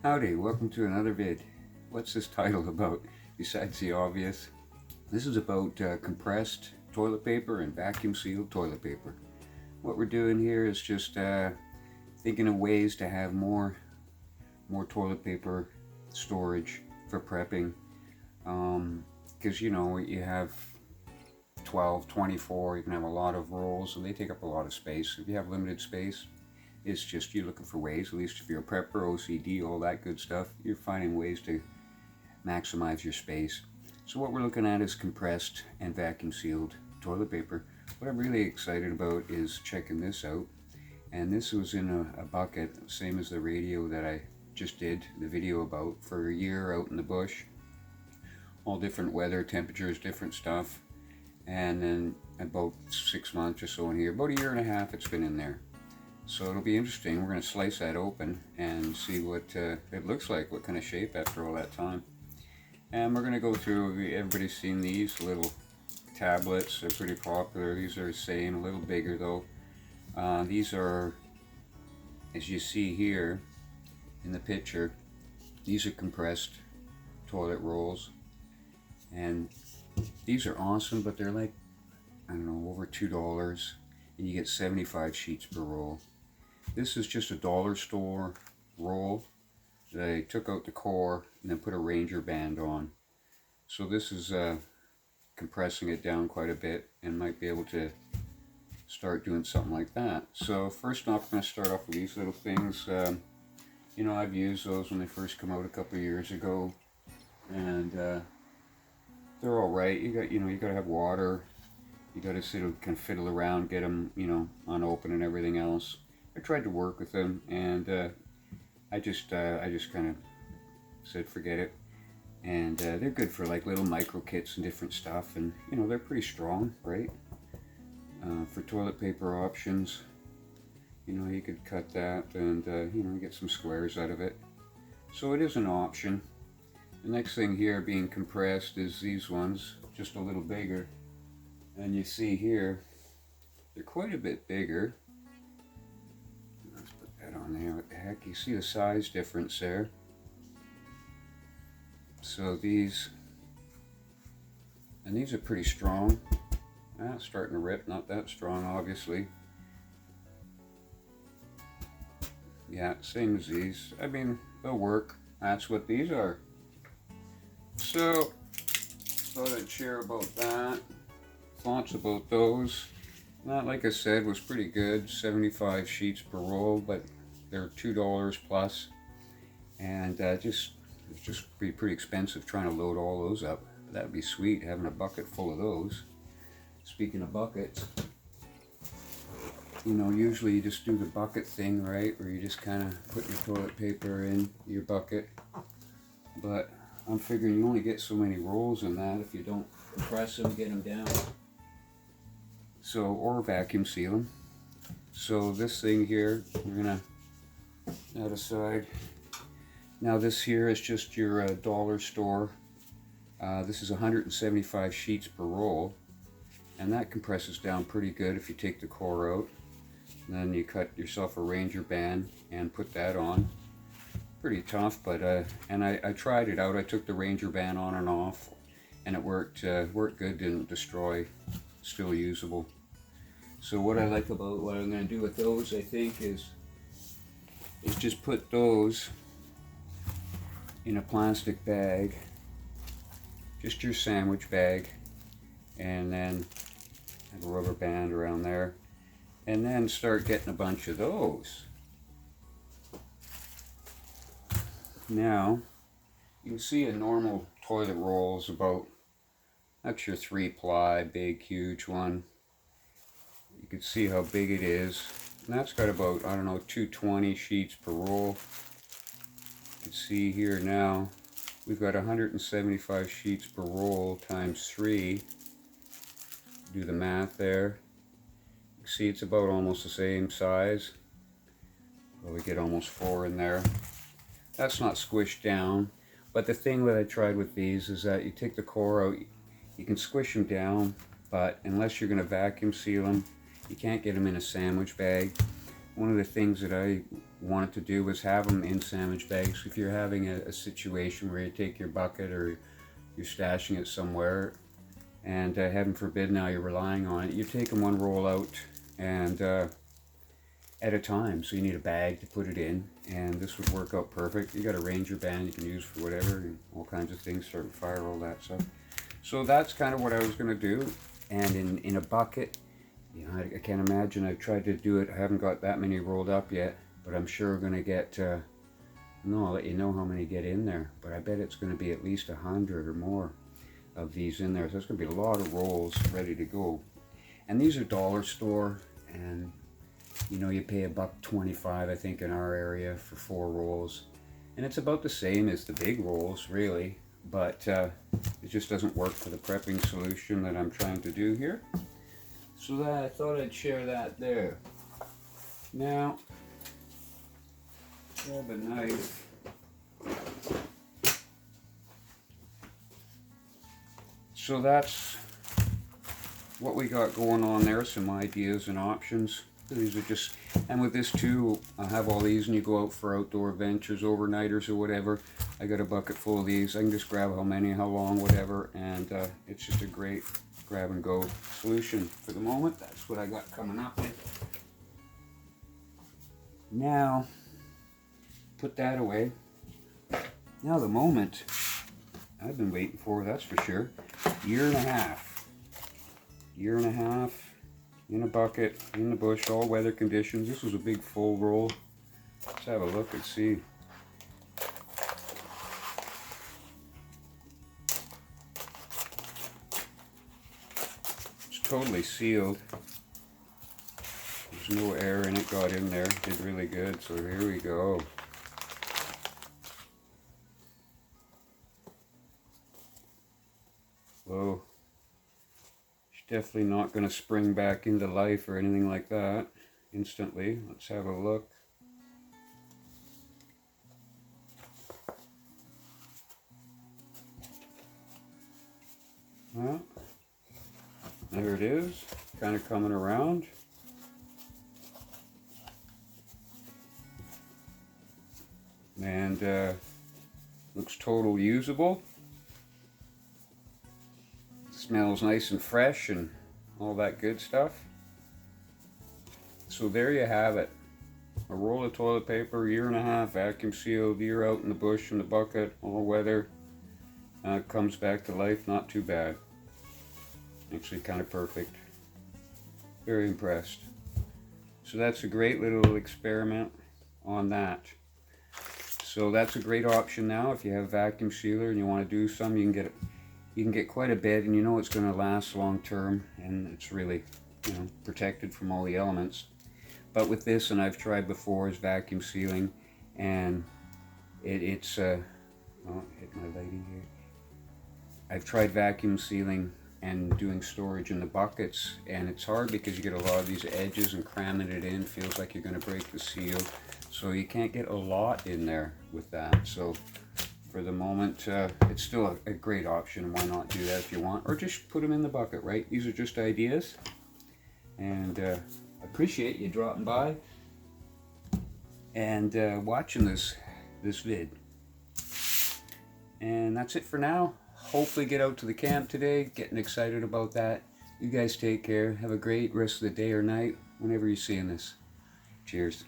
Howdy, welcome to another vid. What's this title about, besides the obvious? This is about compressed toilet paper and vacuum sealed toilet paper. What we're doing here is just thinking of ways to have more toilet paper storage for prepping. Because you have 12, 24, you can have a lot of rolls and they take up a lot of space. If you have limited space, it's just you're looking for ways, at least if you're a prepper, OCD, all that good stuff, you're finding ways to maximize your space. So what we're looking at is compressed and vacuum sealed toilet paper. What I'm really excited about is checking this out. And this was in a bucket, same as the radio that I just did the video about, for a year out in the bush. All different weather, temperatures, different stuff. And then about 6 months or so in here, about a year and a half it's been in there. So it'll be interesting. We're going to slice that open and see what it looks like, what kind of shape after all that time. And we're going to go through, everybody's seen these little tablets, they're pretty popular. These are the same, a little bigger though. These are, as you see here in the picture, these are compressed toilet rolls. And these are awesome, but they're like, I don't know, over $2, and you get 75 sheets per roll. This is just a dollar store roll. They took out the core and then put a Ranger band on. So this is compressing it down quite a bit and might be able to start doing something like that. So first off, I'm going to start off with these little things. I've used those when they first come out a couple of years ago, and they're all right. You got to have water. You got to kind of fiddle around, get them, unopened and everything else. I tried to work with them, and I just kind of said forget it. And they're good for like little micro kits and different stuff, and they're pretty strong, right? For toilet paper options, you could cut that and get some squares out of it. So it is an option. The next thing here being compressed is these ones, just a little bigger. And you see here, they're quite a bit bigger. Let's put that on there. What the heck? You see the size difference there. So these are pretty strong. Starting to rip, not that strong obviously. Yeah, same as these. I mean, they'll work. That's what these are. So, thought I'd share about that. Thoughts about those. That, like I said, was pretty good. 75 sheets per roll, but they're $2 plus. And it's just be pretty expensive trying to load all those up. That'd be sweet, having a bucket full of those. Speaking of buckets, usually you just do the bucket thing, right? Where you just kind of put your toilet paper in your bucket. But I'm figuring you only get so many rolls in that if you don't compress them, get them down. So, or vacuum seal them. So this thing here, we're gonna put that aside. Now this here is just your dollar store. This is 175 sheets per roll, and that compresses down pretty good if you take the core out. And then you cut yourself a Ranger band and put that on. Pretty tough, but and I tried it out. I took the Ranger band on and off, and it worked good. Didn't destroy. Still usable. So what I like about what I'm going to do with those, I think, is just put those in a plastic bag, just your sandwich bag, and then have a rubber band around there, and then start getting a bunch of those. Now, you can see a normal toilet roll is about, that's your 3-ply, big, huge one. You can see how big it is. And that's got about, 220 sheets per roll. You can see here now, we've got 175 sheets per roll times 3. Do the math there. You can see it's about almost the same size. Probably get almost 4 in there. That's not squished down, but the thing that I tried with these is that you take the core out, you can squish them down, but unless you're going to vacuum seal them, you can't get them in a sandwich bag. one of the things that I wanted to do was have them in sandwich bags. If you're having a situation where you take your bucket or you're stashing it somewhere, and heaven forbid now you're relying on it, you take them one roll out and at a time. So you need a bag to put it in, and this would work out perfect. You got a Ranger band you can use for whatever, and all kinds of things, starting fire, all that stuff. So that's kind of what I was going to do. And in a bucket, you know, I can't imagine. I've tried to do it. I haven't got that many rolled up yet, but I'm sure we're going to get, no, I'll let you know how many get in there, but I bet it's going to be at least 100 or more of these in there. So there's going to be a lot of rolls ready to go. And these are dollar store, and you know, you pay $1.25, I think, in our area for 4 rolls. And it's about the same as the big rolls, really, but it just doesn't work for the prepping solution that I'm trying to do here. So that, I thought I'd share that there. Now, grab a knife. So that's what we got going on there, some ideas and options. These are just, and with this too, I have all these, and you go out for outdoor ventures, overnighters or whatever. I got a bucket full of these. I can just grab how many, how long, whatever, and it's just a great grab and go solution for the moment. That's what I got coming up. Now, put that away. Now the moment I've been waiting for, that's for sure. Year and a half in a bucket, in the bush, all weather conditions. This was a big full roll. Let's have a look and see. It's totally sealed. There's no air in it, got in there, did really good. So here we go. Whoa. Definitely not going to spring back into life or anything like that instantly. Let's have a look. Well, there it is, kind of coming around. And looks total usable. Smells nice and fresh and all that good stuff. So there you have it. A roll of toilet paper, year and a half, vacuum sealed, year out in the bush in the bucket, all weather. Comes back to life, not too bad. Actually kind of perfect. Very impressed. So that's a great little experiment on that. So that's a great option now. If you have vacuum sealer and you want to do some, you can get it. You can get quite a bit, and you know it's going to last long term, and it's really, you know, protected from all the elements. But with this, and I've tried before, is vacuum sealing, and it's oh, hit my lighting here. I've tried vacuum sealing and doing storage in the buckets, and it's hard because you get a lot of these edges, and cramming it in feels like you're going to break the seal. So you can't get a lot in there with that. So for the moment, it's still a great option. Why not do that if you want, or just put them in the bucket, right? These are just ideas, and I appreciate you dropping by and watching this vid. And that's it for now. Hopefully get out to the camp today. Getting excited about that. You guys take care. Have a great rest of the day or night whenever you're seeing this. Cheers.